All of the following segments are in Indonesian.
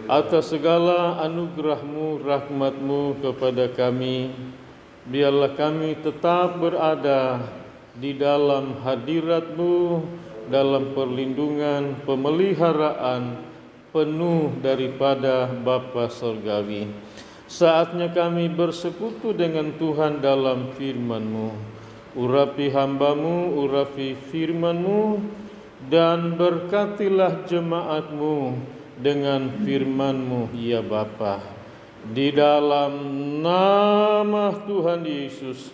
atas segala anugerah-Mu, rahmat-Mu kepada kami. Biarlah kami tetap berada di dalam hadirat-Mu, dalam perlindungan, pemeliharaan penuh daripada Bapa Surgawi. Saatnya kami bersekutu dengan Tuhan dalam firman-Mu. Urapi hamba-Mu, urapi firman-Mu, dan berkatilah jemaat-Mu dengan firman-Mu, ya Bapa. Di dalam nama Tuhan Yesus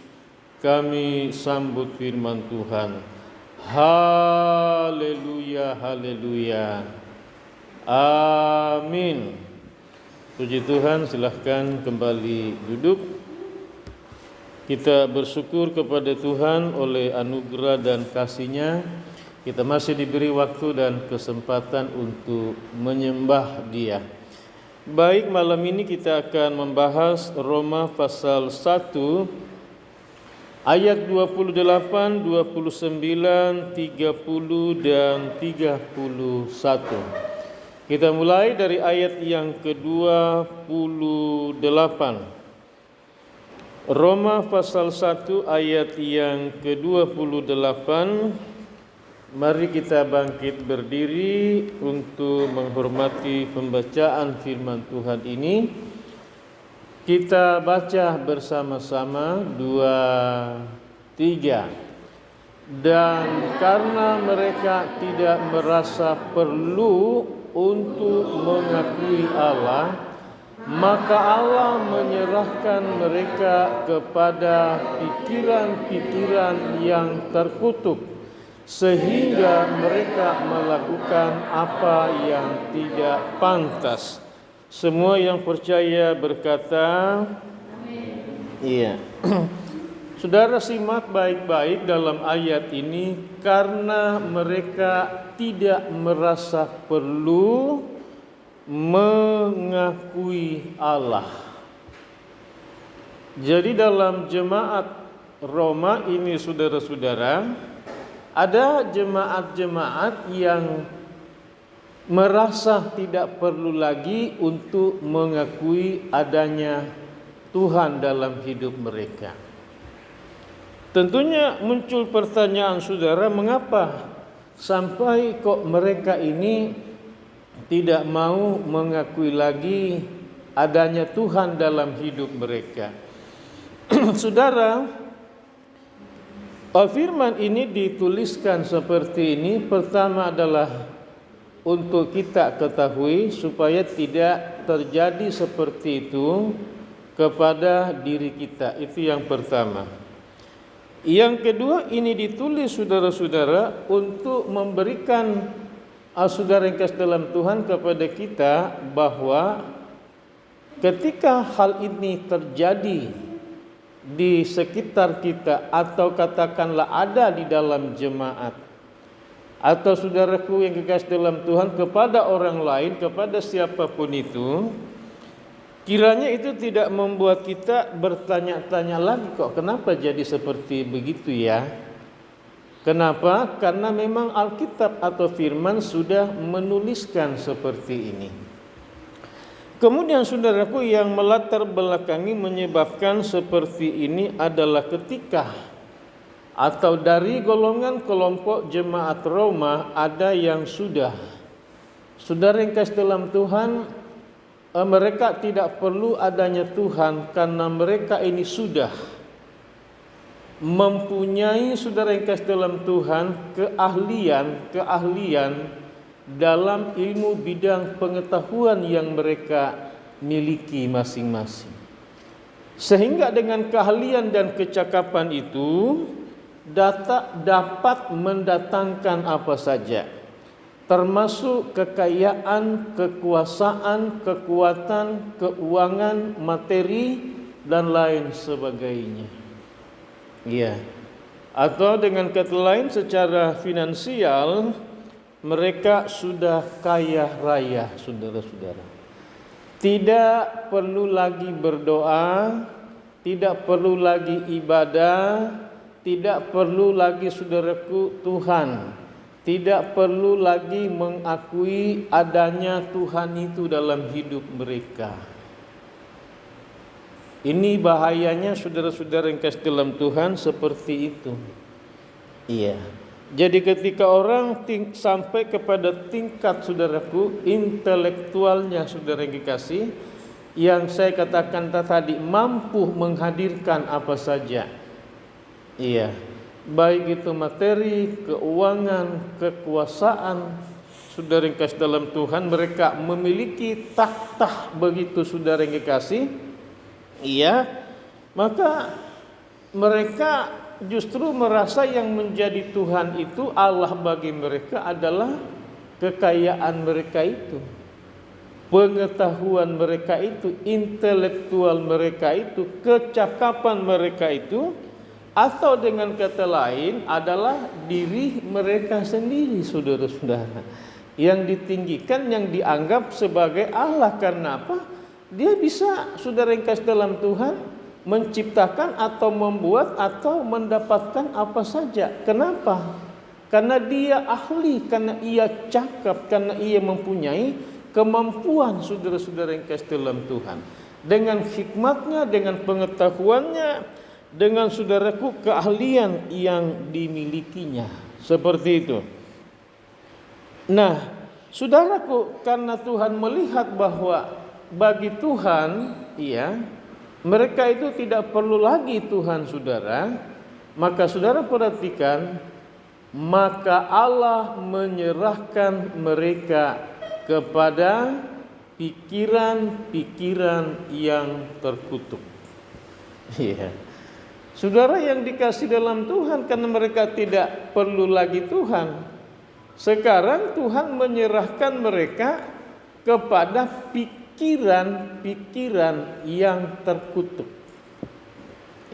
kami sambut firman Tuhan. Haleluya, haleluya. Amin. Puji Tuhan, silahkan kembali duduk. Kita bersyukur kepada Tuhan oleh anugerah dan kasih-Nya. Kita masih diberi waktu dan kesempatan untuk menyembah Dia. Baik, malam ini kita akan membahas Roma pasal 1 ayat 28, 29, 30 dan 31. Kita mulai dari ayat yang ke-28. Roma pasal 1 ayat yang ke-28. Mari kita bangkit berdiri untuk menghormati pembacaan firman Tuhan ini. Kita baca bersama-sama 2, 3. Dan karena mereka tidak merasa perlu untuk mengakui Allah, maka Allah menyerahkan mereka kepada pikiran-pikiran yang terkutuk, sehingga mereka melakukan apa yang tidak pantas. Semua yang percaya berkata, iya. Saudara simak baik-baik dalam ayat ini. Karena mereka tidak merasa perlu mengakui Allah. Jadi dalam jemaat Roma ini, saudara-saudara, ada jemaat-jemaat yang merasa tidak perlu lagi untuk mengakui adanya Tuhan dalam hidup mereka. Tentunya muncul pertanyaan saudara, mengapa sampai kok mereka ini tidak mau mengakui lagi adanya Tuhan dalam hidup mereka? Saudara, firman ini dituliskan seperti ini. Pertama adalah untuk kita ketahui supaya tidak terjadi seperti itu kepada diri kita. Itu yang pertama. Yang kedua, ini ditulis saudara-saudara untuk memberikan saudara yang kasih dalam Tuhan kepada kita bahwa ketika hal ini terjadi di sekitar kita, atau katakanlah ada di dalam jemaat, atau saudaraku yang kekasih dalam Tuhan, kepada orang lain, kepada siapapun itu, kiranya itu tidak membuat kita bertanya-tanya lagi, kok kenapa jadi seperti begitu ya? Kenapa? Karena memang Alkitab atau firman sudah menuliskan seperti ini. Kemudian saudaraku, yang melatar belakangi menyebabkan seperti ini adalah ketika atau dari golongan kelompok jemaat Roma ada yang saudara yang kasih dalam Tuhan, mereka tidak perlu adanya Tuhan karena mereka ini sudah mempunyai, saudara yang kasih dalam Tuhan, keahlian dalam ilmu bidang pengetahuan yang mereka miliki masing-masing. Sehingga dengan keahlian dan kecakapan itu dapat mendatangkan apa saja, termasuk kekayaan, kekuasaan, kekuatan, keuangan, materi, dan lain sebagainya. Ya. Atau dengan kata lain, secara finansial mereka sudah kaya raya, saudara-saudara. Tidak perlu lagi berdoa, tidak perlu lagi ibadah, tidak perlu lagi, saudaraku, Tuhan tidak perlu lagi mengakui adanya Tuhan itu dalam hidup mereka. Ini bahayanya saudara-saudara yang kasih dalam Tuhan seperti itu. Iya. Jadi ketika orang sampai kepada tingkat saudaraku intelektualnya saudara yang dikasih, yang saya katakan tadi mampu menghadirkan apa saja. Iya. Baik itu materi, keuangan, kekuasaan, saudara yang kasih dalam Tuhan, mereka memiliki takhta begitu saudara yang dikasih. Iya, maka mereka justru merasa yang menjadi Tuhan itu Allah bagi mereka adalah kekayaan mereka itu, pengetahuan mereka itu, intelektual mereka itu, kecakapan mereka itu, atau dengan kata lain adalah diri mereka sendiri, saudara-saudara, yang ditinggikan, yang dianggap sebagai Allah. Karena apa? Dia bisa, saudara yang kasih dalam Tuhan, menciptakan atau membuat atau mendapatkan apa saja. Kenapa? Karena dia ahli, karena ia cakap, karena ia mempunyai kemampuan, saudara-saudara yang kasih dalam Tuhan. Dengan hikmatnya, dengan pengetahuannya, dengan saudaraku keahlian yang dimilikinya. Seperti itu. Nah, saudaraku, karena Tuhan melihat bahwa bagi Tuhan, ya, mereka itu tidak perlu lagi Tuhan, saudara. Maka saudara perhatikan, maka Allah menyerahkan mereka kepada pikiran-pikiran yang terkutuk. Iya. Saudara yang dikasih dalam Tuhan, karena mereka tidak perlu lagi Tuhan, sekarang Tuhan menyerahkan mereka kepada pikiran-pikiran yang terkutuk.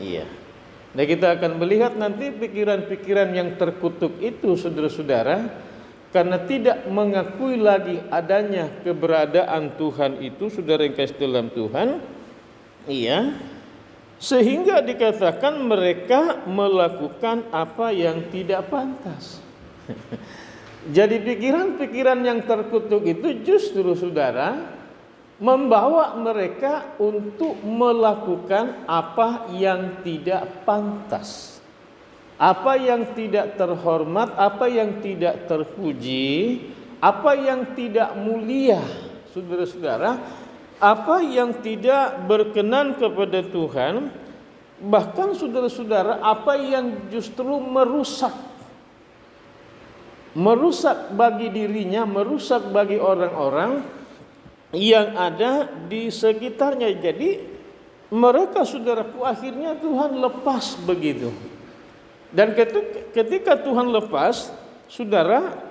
Iya. Dan kita akan melihat nanti pikiran-pikiran yang terkutuk itu, saudara-saudara, karena tidak mengakui lagi adanya keberadaan Tuhan itu, saudara yang kasih dalam Tuhan, iya, sehingga dikatakan mereka melakukan apa yang tidak pantas. Jadi pikiran-pikiran yang terkutuk itu justru, saudara, membawa mereka untuk melakukan apa yang tidak pantas, apa yang tidak terhormat, apa yang tidak terpuji, apa yang tidak mulia, saudara-saudara, apa yang tidak berkenan kepada Tuhan, bahkan saudara-saudara, apa yang justru merusak bagi dirinya, merusak bagi orang-orang yang ada di sekitarnya. Jadi mereka, saudaraku, akhirnya Tuhan lepas begitu. Dan ketika Tuhan lepas, saudara,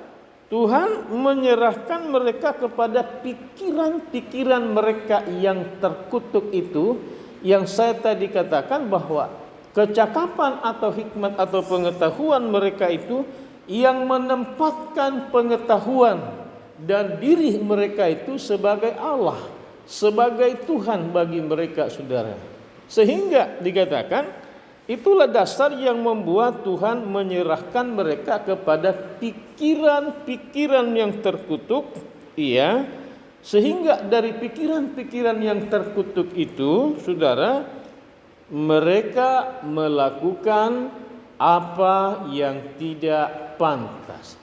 Tuhan menyerahkan mereka kepada pikiran-pikiran mereka yang terkutuk itu, yang saya tadi katakan bahwa kecakapan atau hikmat atau pengetahuan mereka itu yang menempatkan pengetahuan dan diri mereka itu sebagai Allah, sebagai Tuhan bagi mereka, saudara. Sehingga dikatakan itulah dasar yang membuat Tuhan menyerahkan mereka kepada pikiran-pikiran yang terkutuk, iya. Sehingga dari pikiran-pikiran yang terkutuk itu, saudara, mereka melakukan apa yang tidak pantas.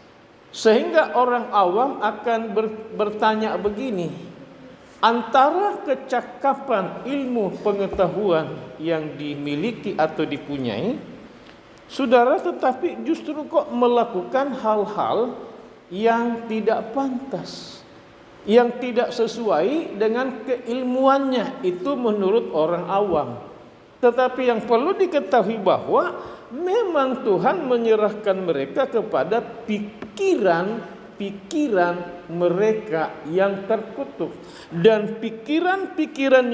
Sehingga orang awam akan bertanya begini, antara kecakapan ilmu pengetahuan yang dimiliki atau dipunyai, saudara, tetapi justru kok melakukan hal-hal yang tidak pantas, yang tidak sesuai dengan keilmuannya, itu menurut orang awam. Tetapi yang perlu diketahui bahwa memang Tuhan menyerahkan mereka kepada pikiran mereka yang terkutuk. Dan pikiran-pikiran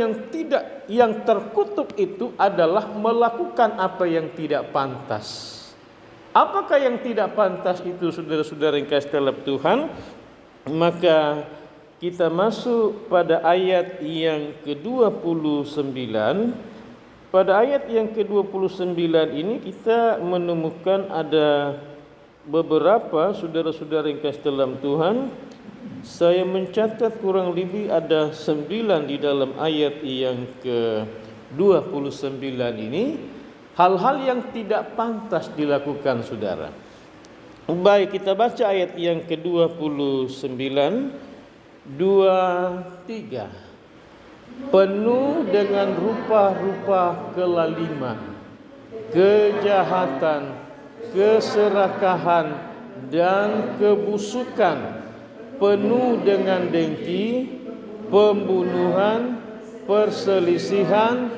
yang terkutuk itu adalah melakukan apa yang tidak pantas. Apakah yang tidak pantas itu, saudara-saudara yang kasih dalam Tuhan? Maka kita masuk pada ayat yang ke-29. Pada ayat yang ke-29 ini kita menemukan ada beberapa saudara-saudara yang kasih dalam Tuhan, saya mencatat kurang lebih ada 9 di dalam ayat yang ke-29 ini, hal-hal yang tidak pantas dilakukan saudara. Baik, kita baca ayat yang ke-29, 23. Penuh dengan rupa-rupa kelaliman, kejahatan, keserakahan, dan kebusukan, penuh dengan dengki, pembunuhan, perselisihan,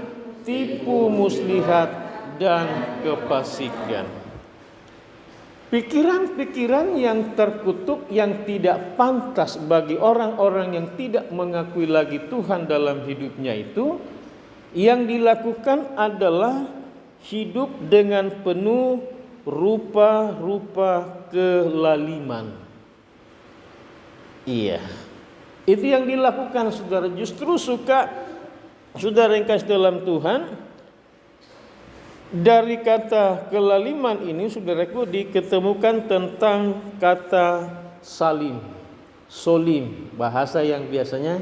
tipu muslihat, dan kefasikan. Pikiran-pikiran yang terkutuk, yang tidak pantas bagi orang-orang yang tidak mengakui lagi Tuhan dalam hidupnya itu, yang dilakukan adalah hidup dengan penuh rupa-rupa kelaliman. Iya, itu yang dilakukan saudara. Justru suka saudara yang kasih dalam Tuhan, dari kata kelaliman ini saudaraku diketemukan tentang kata salim, solim, bahasa yang biasanya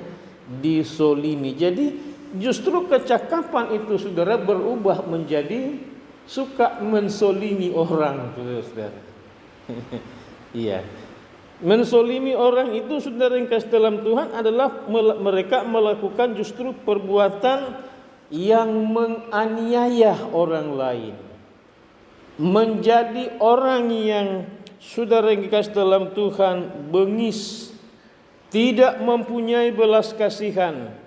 disolimi. Jadi justru kecakapan itu saudara berubah menjadi suka mensolimi orang, saudara. Iya, mensolimi orang itu saudara yang kasih dalam Tuhan adalah mereka melakukan justru perbuatan yang menganiaya orang lain, menjadi orang yang saudara yang dikasih dalam Tuhan bengis, tidak mempunyai belas kasihan,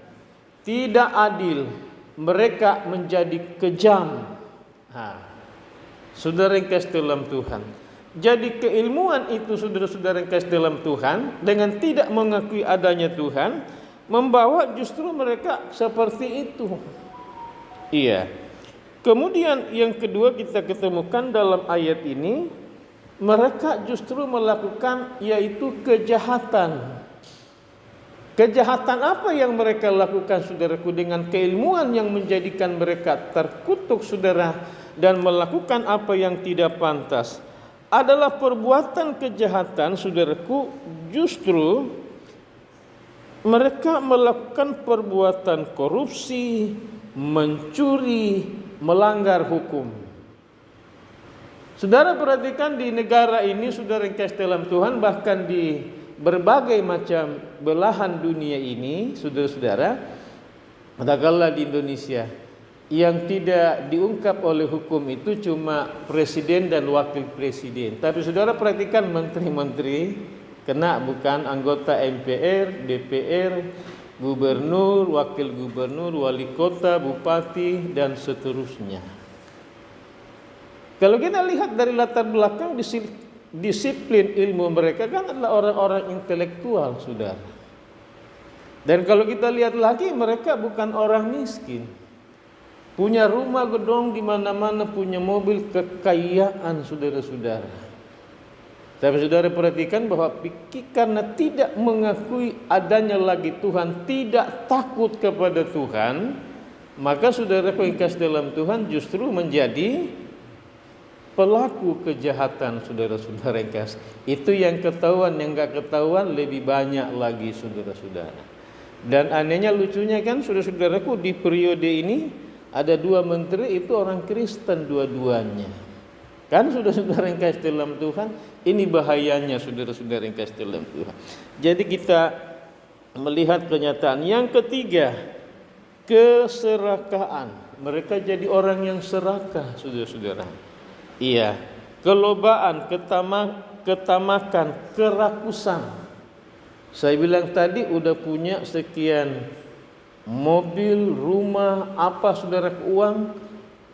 tidak adil, mereka menjadi kejam. Saudara yang kasih dalam Tuhan, jadi keilmuan itu saudara-saudara yang kasih dalam Tuhan, dengan tidak mengakui adanya Tuhan, membawa justru mereka seperti itu. Iya. Kemudian yang kedua kita ketemukan dalam ayat ini, mereka justru melakukan yaitu kejahatan. Kejahatan apa yang mereka lakukan saudaraku dengan keilmuan yang menjadikan mereka terkutuk saudara dan melakukan apa yang tidak pantas? Adalah perbuatan kejahatan saudaraku, justru mereka melakukan perbuatan korupsi, mencuri, melanggar hukum. Saudara perhatikan di negara ini saudara yang kasih dalam Tuhan, bahkan di berbagai macam belahan dunia ini saudara-saudara, katakanlah di Indonesia, yang tidak diungkap oleh hukum itu cuma presiden dan wakil presiden. Tapi saudara perhatikan menteri-menteri kena, bukan anggota MPR, DPR, gubernur, wakil gubernur, wali kota, bupati, dan seterusnya. Kalau kita lihat dari latar belakang disiplin ilmu mereka kan adalah orang-orang intelektual, saudara. Dan kalau kita lihat lagi, mereka bukan orang miskin, punya rumah gedong di mana-mana, punya mobil, kekayaan, saudara-saudara. Tapi saudara perhatikan bahwa karena tidak mengakui adanya lagi Tuhan, tidak takut kepada Tuhan, maka saudara yang kasih dalam Tuhan justru menjadi pelaku kejahatan, saudara-saudara yang kasih. Itu yang ketahuan, yang gak ketahuan lebih banyak lagi, saudara-saudara. Dan anehnya, lucunya kan saudara-saudaraku, di periode ini ada 2 menteri itu orang Kristen dua-duanya. Kan saudara-saudara yang kasih dalam Tuhan, ini bahayanya saudara-saudara yang kasih dalam Tuhan. Jadi kita melihat kenyataan. Yang ketiga, keserakahan. Mereka jadi orang yang serakah, saudara-saudara. Iya, kelobaan, ketamakan, kerakusan. Saya bilang tadi udah punya sekian mobil, rumah, apa saudara, uang,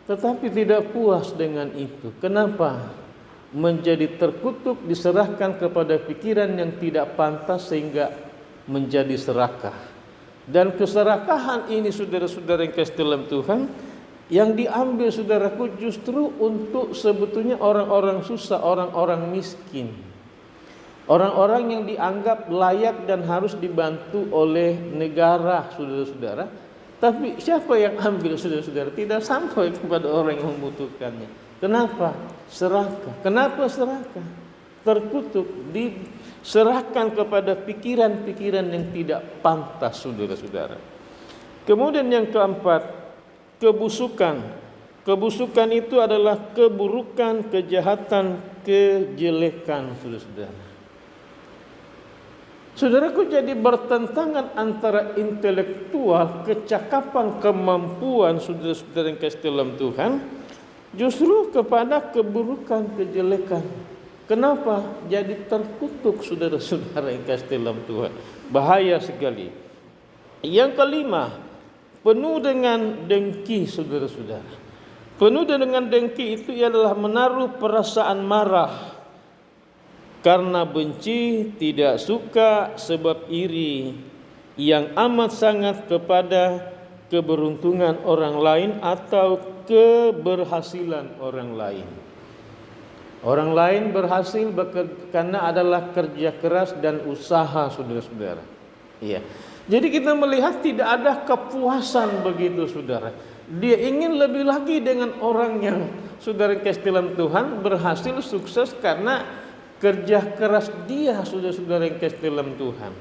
tetapi tidak puas dengan itu. Kenapa? Menjadi terkutuk, diserahkan kepada pikiran yang tidak pantas sehingga menjadi serakah. Dan keserakahan ini saudara-saudara yang kasih dalam Tuhan, yang diambil saudaraku justru untuk sebetulnya orang-orang susah, orang-orang miskin, orang-orang yang dianggap layak dan harus dibantu oleh negara, saudara-saudara. Tapi siapa yang ambil, saudara-saudara? Tidak sampai kepada orang yang membutuhkannya. Kenapa? Serakah. Kenapa serakah? terkutuk, diserahkan kepada pikiran-pikiran yang tidak pantas, saudara-saudara. Kemudian yang keempat, kebusukan. Kebusukan itu adalah keburukan, kejahatan, kejelekan, saudara-saudara. Saudaraku, jadi bertentangan antara intelektual, kecakapan, kemampuan saudara-saudara yang kasih dalam Tuhan, justru kepada keburukan, kejelekan. Kenapa? Jadi terkutuk saudara-saudara yang kasih dalam Tuhan. Bahaya sekali. Yang kelima, penuh dengan dengki, saudara-saudara. Penuh dengan dengki itu adalah menaruh perasaan marah karena benci, tidak suka, sebab iri yang amat sangat kepada keberuntungan orang lain atau keberhasilan orang lain. Orang lain berhasil karena adalah kerja keras dan usaha, saudara-saudara. Iya. Jadi kita melihat tidak ada kepuasan begitu, saudara. Dia ingin lebih lagi dengan orang yang saudara kasih dalam Tuhan berhasil sukses karena kerja keras dia, saudara-saudara yang kasih dalam Tuhan.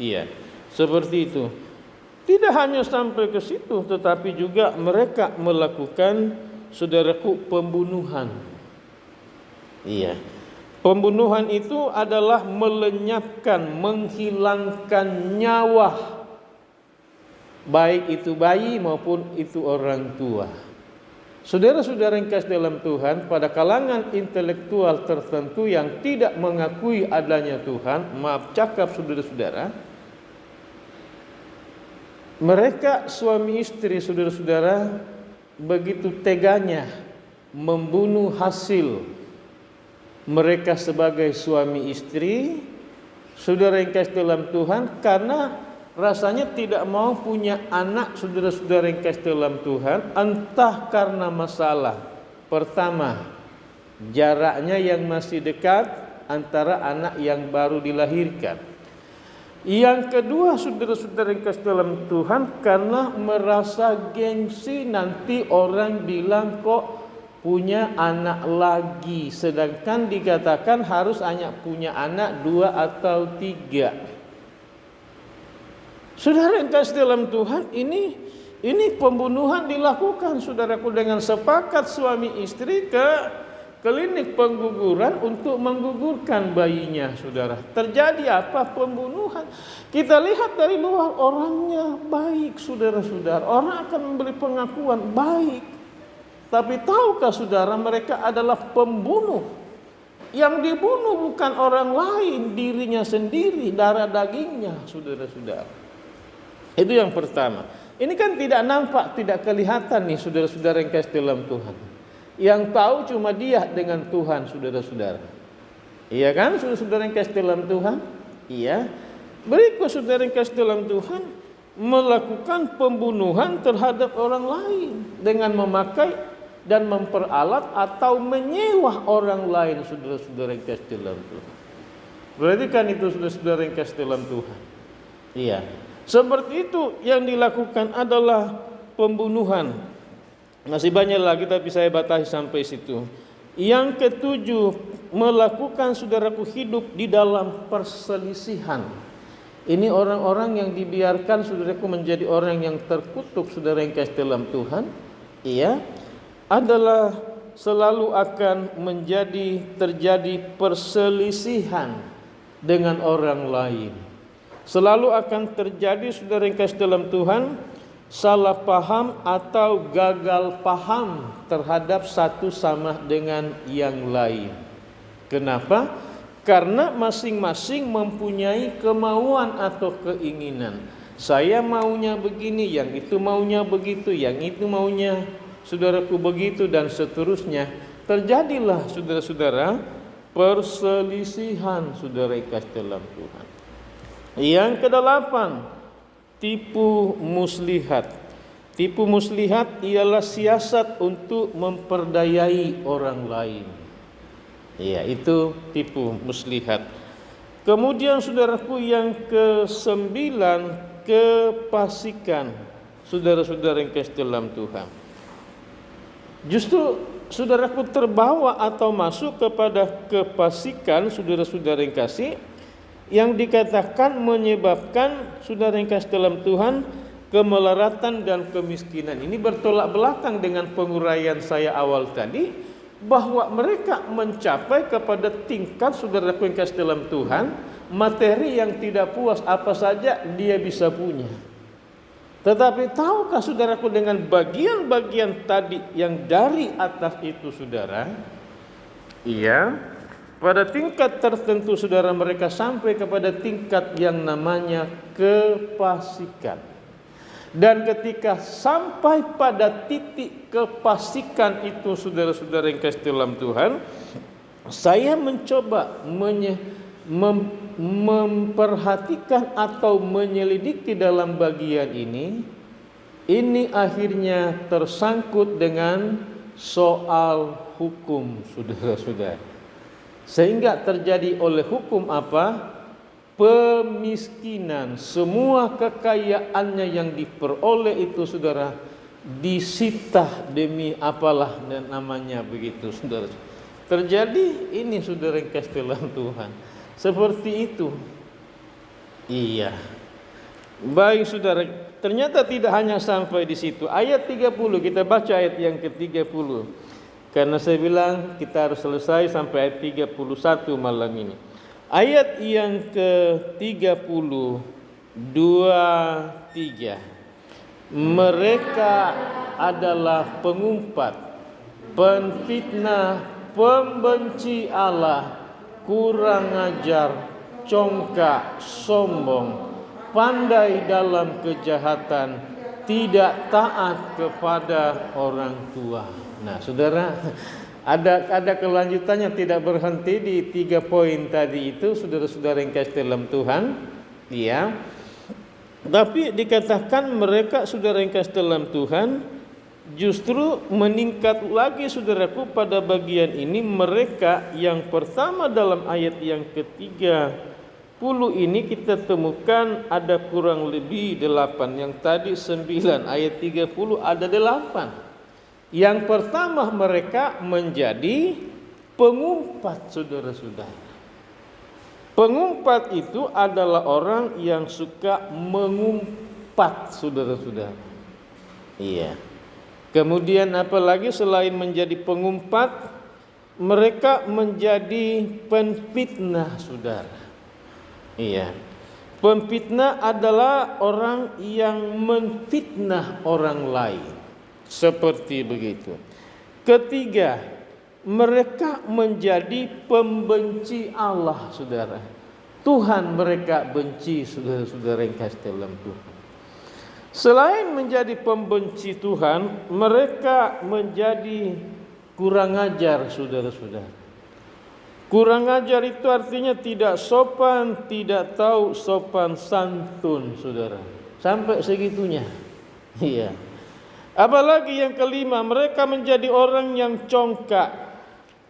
Iya, seperti itu. Tidak hanya sampai ke situ, tetapi juga mereka melakukan, saudaraku, pembunuhan. Iya. Pembunuhan itu adalah melenyapkan, menghilangkan nyawa, baik itu bayi maupun itu orang tua. Saudara-saudara yang kasih dalam Tuhan, pada kalangan intelektual tertentu yang tidak mengakui adanya Tuhan, maaf cakap saudara-saudara, mereka suami istri, saudara-saudara, begitu teganya membunuh hasil mereka sebagai suami istri, saudara yang kasih dalam Tuhan, karena rasanya tidak mau punya anak, saudara-saudara yang kasih dalam Tuhan, entah karena masalah. Pertama, jaraknya yang masih dekat antara anak yang baru dilahirkan. Yang kedua, saudara-saudara yang kasih dalam Tuhan, karena merasa gengsi, nanti orang bilang kok punya anak lagi, sedangkan dikatakan harus hanya punya anak 2 atau 3. Saudara yang kasih dalam Tuhan, ini pembunuhan dilakukan, saudaraku, dengan sepakat suami istri ke klinik pengguguran untuk menggugurkan bayinya, saudara. Terjadi apa? Pembunuhan. Kita lihat dari luar, orangnya baik, saudara-saudara. Orang akan memberi pengakuan baik. Tapi tahukah saudara, mereka adalah pembunuh. Yang dibunuh bukan orang lain, dirinya sendiri, darah dagingnya, saudara-saudara. Itu yang pertama. Ini kan tidak nampak, tidak kelihatan nih, saudara-saudara yang kasih dalam Tuhan. Yang tahu cuma dia dengan Tuhan, saudara-saudara. Iya kan, saudara-saudara yang kasih dalam Tuhan? Iya. Berikut saudara yang kasih dalam Tuhan, melakukan pembunuhan terhadap orang lain dengan memakai dan memperalat atau menyewa orang lain, saudara-saudara yang kasih dalam Tuhan. Berarti kan itu saudara-saudara yang kasih dalam Tuhan. Iya. Seperti itu yang dilakukan adalah pembunuhan. Masih banyak lagi tapi saya batasi sampai situ. Yang ketujuh, melakukan, saudaraku, hidup di dalam perselisihan. Ini orang-orang yang dibiarkan, saudaraku, menjadi orang yang terkutuk, saudara yang kasih dalam Tuhan. Iya. Adalah selalu akan terjadi perselisihan dengan orang lain. Selalu akan terjadi, saudara yang kasih dalam Tuhan, salah paham atau gagal paham terhadap satu sama dengan yang lain. Kenapa? Karena masing-masing mempunyai kemauan atau keinginan. Saya maunya begini, yang itu maunya begitu, yang itu maunya, saudaraku, begitu, dan seterusnya. Terjadilah, saudara-saudara, perselisihan, saudara ikas dalam Tuhan. Yang kedelapan, tipu muslihat. Tipu muslihat ialah siasat untuk memperdayai orang lain. Ya, itu tipu muslihat. Kemudian saudaraku yang ke-9, kefasikan, saudara-saudara yang kasih dalam Tuhan. Justru saudaraku terbawa atau masuk kepada kefasikan, saudara-saudara yang kasih, yang dikatakan menyebabkan saudara yang kasih dalam Tuhan kemelaratan dan kemiskinan. Ini bertolak belakang dengan penguraian saya awal tadi, bahwa mereka mencapai kepada tingkat saudaraku yang kasih dalam Tuhan, materi yang tidak puas apa saja dia bisa punya. Tetapi tahukah saudaraku dengan bagian-bagian tadi yang dari atas itu saudara, iya, pada tingkat tertentu saudara mereka sampai kepada tingkat yang namanya kefasikan. Dan ketika sampai pada titik kefasikan itu saudara-saudara yang kasih dalam Tuhan, saya mencoba memperhatikan atau menyelidiki dalam bagian ini akhirnya tersangkut dengan soal hukum, saudara-saudara. Sehingga terjadi oleh hukum apa? Pemiskinan. Semua kekayaannya yang diperoleh itu saudara disita demi apalah dan namanya begitu, saudara. Terjadi ini saudara yang kasih dalam Tuhan. Seperti itu. Iya. Baik saudara, ternyata tidak hanya sampai di situ. Ayat 30, kita baca ayat yang ke-30. Karena saya bilang kita harus selesai sampai ayat 31 malam ini. Ayat yang ke-30, 2-3. Mereka adalah pengumpat, penfitnah, pembenci Allah, kurang ajar, congkak, sombong, pandai dalam kejahatan, tidak taat kepada orang tua. Nah, saudara, ada kelanjutannya, tidak berhenti di 3 poin tadi itu, saudara-saudara yang kasih dalam Tuhan, ya. Tapi dikatakan mereka saudara yang kasih dalam Tuhan justru meningkat lagi saudaraku pada bagian ini. Mereka yang pertama dalam ayat yang ke-30 ini kita temukan ada kurang lebih 8. Yang tadi 9, ayat 30 ada 8. Yang pertama mereka menjadi pengumpat, saudara-saudara. Pengumpat itu adalah orang yang suka mengumpat, saudara-saudara. Iya. Kemudian apalagi selain menjadi pengumpat, mereka menjadi penfitnah, saudara. Iya. Penfitnah adalah orang yang menfitnah orang lain. Seperti begitu. Ketiga, mereka menjadi pembenci Allah, saudara. Tuhan mereka benci, saudara-saudara yang kasih dalam Tuhan. Selain menjadi pembenci Tuhan, mereka menjadi kurang ajar, saudara-saudara. Kurang ajar itu artinya tidak sopan, tidak tahu sopan santun, saudara. Sampai segitunya. Iya. Apalagi yang kelima, mereka menjadi orang yang congkak.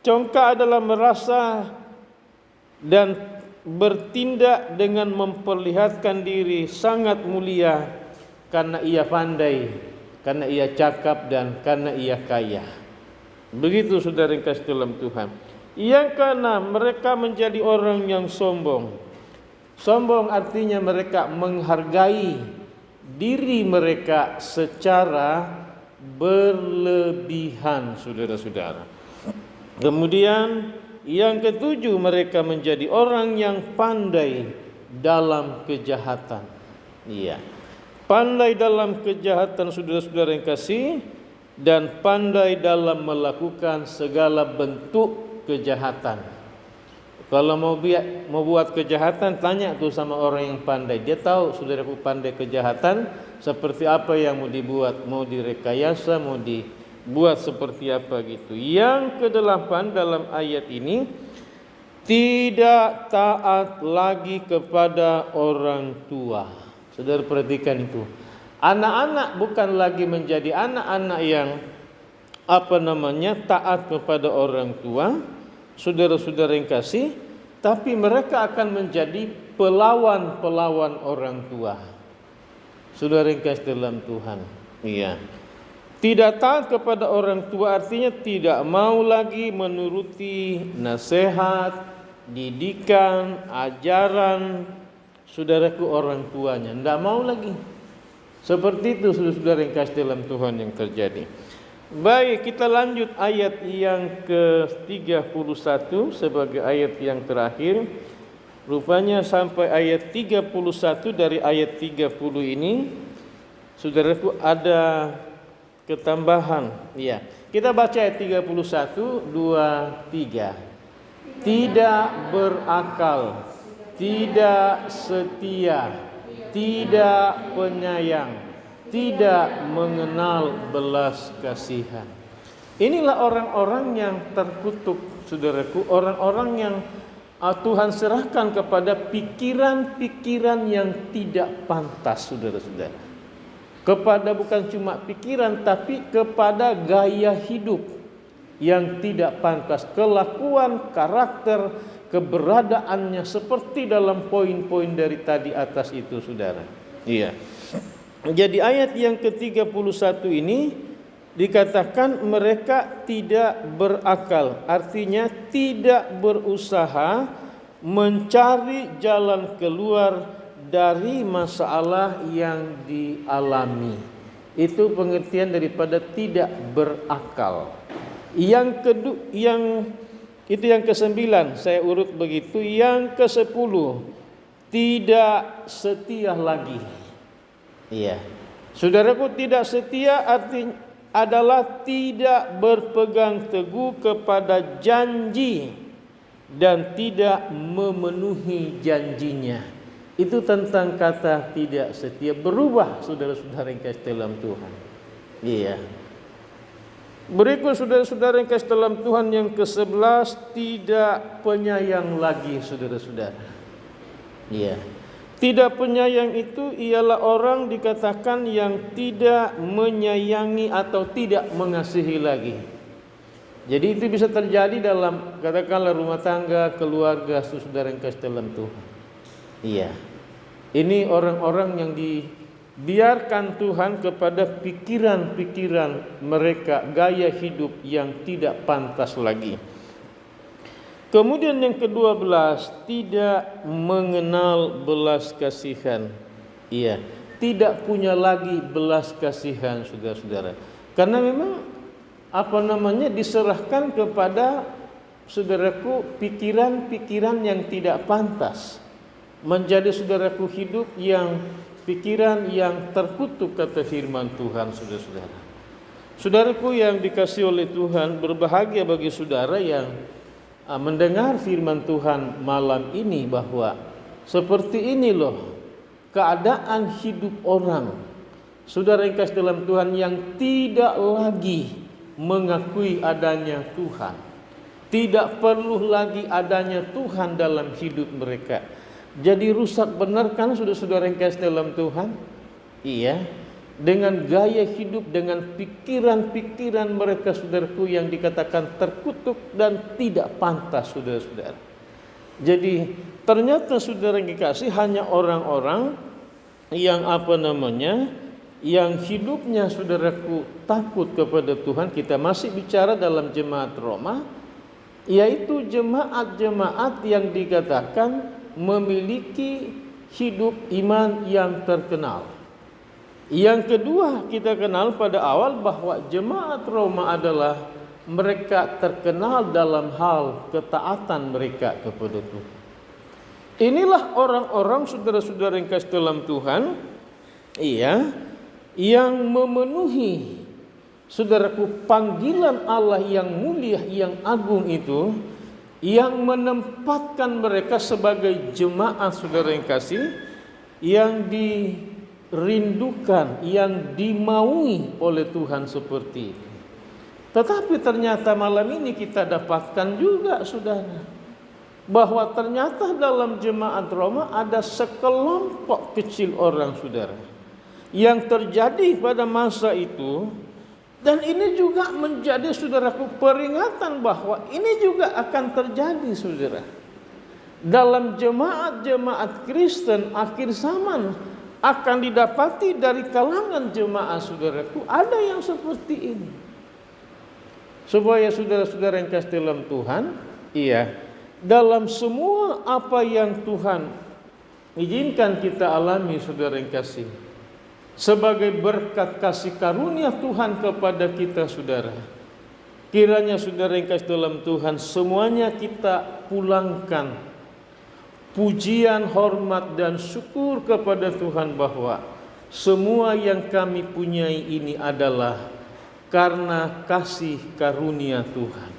Congkak adalah merasa dan bertindak dengan memperlihatkan diri sangat mulia karena ia pandai, karena ia cakap dan karena ia kaya. Begitu saudara yang kasih dalam Tuhan. Yang keenam, mereka menjadi orang yang sombong. Sombong artinya mereka menghargai diri mereka secara berlebihan, saudara-saudara. Kemudian yang ketujuh, mereka menjadi orang yang pandai dalam kejahatan. Iya. Pandai dalam kejahatan, saudara-saudara yang kasih, dan pandai dalam melakukan segala bentuk kejahatan. Kalau mau buat kejahatan, tanya tuh sama orang yang pandai. Dia tahu, saudaraku, pandai kejahatan seperti apa yang mau dibuat, mau direkayasa, mau dibuat seperti apa gitu. Yang ke-8 dalam ayat ini, tidak taat lagi kepada orang tua. Saudara perhatikan itu. Anak-anak bukan lagi menjadi anak-anak yang taat kepada orang tua, saudara-saudara yang kasih, tapi mereka akan menjadi pelawan-pelawan orang tua. Saudara yang kasih dalam Tuhan. Iya. Tidak taat kepada orang tua artinya tidak mau lagi menuruti nasihat, didikan, ajaran saudaraku orang tuanya. Tidak mau lagi. Seperti itu saudara-saudara yang kasih dalam Tuhan yang terjadi. Baik, kita lanjut ayat yang ke-31 sebagai ayat yang terakhir. Rupanya sampai ayat 31 dari ayat 30 ini saudaraku ada ketambahan. Ya, kita baca ayat 31, 2, 3. Tidak berakal, tidak setia, tidak penyayang, tidak mengenal belas kasihan. Inilah orang-orang yang terkutuk, saudaraku, orang-orang yang Tuhan serahkan kepada pikiran-pikiran yang tidak pantas, saudara-saudara. Kepada bukan cuma pikiran, tapi kepada gaya hidup yang tidak pantas, kelakuan, karakter, keberadaannya seperti dalam poin-poin dari tadi atas itu, saudara. Iya. Jadi ayat yang ke-31 ini dikatakan mereka tidak berakal, artinya tidak berusaha mencari jalan keluar dari masalah yang dialami. Itu pengertian daripada tidak berakal. Yang kedua, itu yang ke-9, saya urut begitu. Yang ke-10, tidak setia lagi. Iya. Saudaraku, tidak setia artinya adalah tidak berpegang teguh kepada janji dan tidak memenuhi janjinya. Itu tentang kata tidak setia. Berubah saudara-saudara yang kasih dalam Tuhan. Iya. Berikut saudara-saudara yang kasih dalam Tuhan yang ke-11, tidak penyayang lagi, saudara-saudara. Iya. Tidak penyayang itu ialah orang dikatakan yang tidak menyayangi atau tidak mengasihi lagi. Jadi itu bisa terjadi dalam katakanlah rumah tangga, keluarga saudara yang kasih dalam Tuhan. Iya. Ini orang-orang yang dibiarkan Tuhan kepada pikiran-pikiran mereka, gaya hidup yang tidak pantas lagi. Kemudian yang ke-12, tidak mengenal belas kasihan. Iya, tidak punya lagi belas kasihan, saudara-saudara. Karena memang diserahkan kepada saudaraku pikiran-pikiran yang tidak pantas. Menjadi saudaraku hidup yang pikiran yang terkutuk kata firman Tuhan, saudara-saudara. Saudaraku yang dikasihi oleh Tuhan, berbahagia bagi saudara yang mendengar firman Tuhan malam ini bahwa seperti ini loh keadaan hidup orang, saudara yang kasih dalam Tuhan, yang tidak lagi mengakui adanya Tuhan, tidak perlu lagi adanya Tuhan dalam hidup mereka. Jadi rusak benar kan saudara-saudara yang kasih dalam Tuhan? Iya. Dengan gaya hidup, dengan pikiran-pikiran mereka, saudaraku, yang dikatakan terkutuk dan tidak pantas, saudara-saudara. Jadi ternyata saudara yang dikasih hanya orang-orang yang yang hidupnya saudaraku takut kepada Tuhan. Kita masih bicara dalam jemaat Roma, yaitu jemaat-jemaat yang dikatakan memiliki hidup iman yang terkenal. Yang kedua, kita kenal pada awal bahwa jemaat Roma adalah mereka terkenal dalam hal ketaatan mereka kepada Tuhan. Inilah orang-orang saudara-saudara yang kasih dalam Tuhan, iya, yang memenuhi saudaraku panggilan Allah yang mulia, yang agung itu, yang menempatkan mereka sebagai jemaat saudara yang kasih, yang dirindukan, yang dimaui oleh Tuhan seperti itu. Tetapi ternyata malam ini kita dapatkan juga, saudara, bahwa ternyata dalam jemaat Roma ada sekelompok kecil orang, saudara, yang terjadi pada masa itu. Dan ini juga menjadi, saudaraku, peringatan bahwa ini juga akan terjadi, saudara. Dalam jemaat-jemaat Kristen akhir zaman akan didapati dari kalangan jemaah saudaraku ada yang seperti ini. Supaya saudara-saudara yang kasih dalam Tuhan, iya, dalam semua apa yang Tuhan izinkan kita alami saudara yang kasih, sebagai berkat kasih karunia Tuhan kepada kita saudara, kiranya saudara yang kasih dalam Tuhan, semuanya kita pulangkan pujian, hormat dan syukur kepada Tuhan bahwa semua yang kami punyai ini adalah karena kasih karunia Tuhan,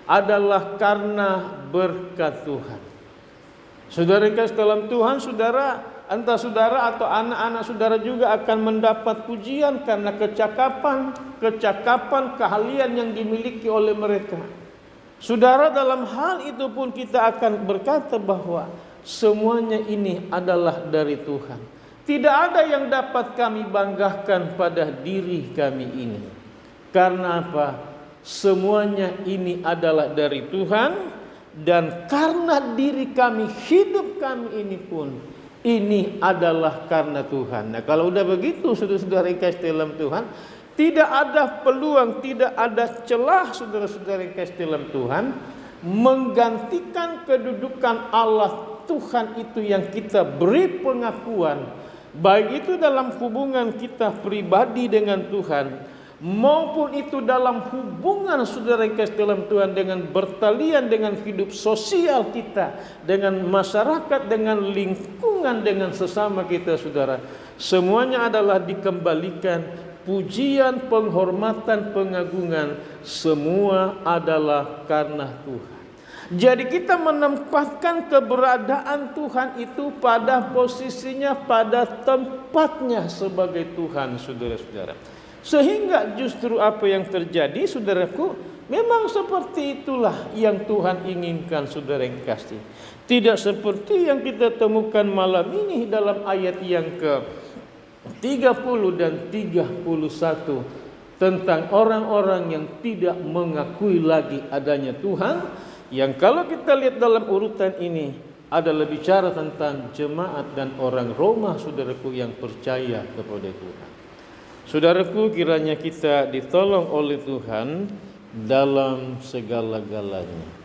adalah karena berkat Tuhan. Saudara yang kasih dalam Tuhan, saudara, entah saudara atau anak-anak saudara juga akan mendapat pujian karena kecakapan, keahlian yang dimiliki oleh mereka. Saudara, dalam hal itu pun kita akan berkata bahwa semuanya ini adalah dari Tuhan. Tidak ada yang dapat kami banggakan pada diri kami ini. Karena apa? Semuanya ini adalah dari Tuhan, dan karena diri kami, hidup kami ini pun, ini adalah karena Tuhan. Nah, kalau udah begitu saudara-saudara yang kasih dalam Tuhan, tidak ada peluang, tidak ada celah saudara-saudara yang kasih dalam Tuhan menggantikan kedudukan Allah Tuhan itu yang kita beri pengakuan, baik itu dalam hubungan kita pribadi dengan Tuhan, maupun itu dalam hubungan saudara yang kasih dalam Tuhan dengan bertalian dengan hidup sosial kita, dengan masyarakat, dengan lingkungan, dengan sesama kita saudara. Semuanya adalah dikembalikan pujian, penghormatan, pengagungan, semua adalah karena Tuhan. Jadi kita menempatkan keberadaan Tuhan itu pada posisinya, pada tempatnya sebagai Tuhan saudara-saudara. Sehingga justru apa yang terjadi saudaraku, memang seperti itulah yang Tuhan inginkan saudara yang kasih. Tidak seperti yang kita temukan malam ini dalam ayat yang ke-30 dan 31 tentang orang-orang yang tidak mengakui lagi adanya Tuhan, yang kalau kita lihat dalam urutan ini adalah bicara tentang jemaat dan orang Roma saudaraku yang percaya kepada Tuhan. Saudaraku, kiranya kita ditolong oleh Tuhan dalam segala-galanya.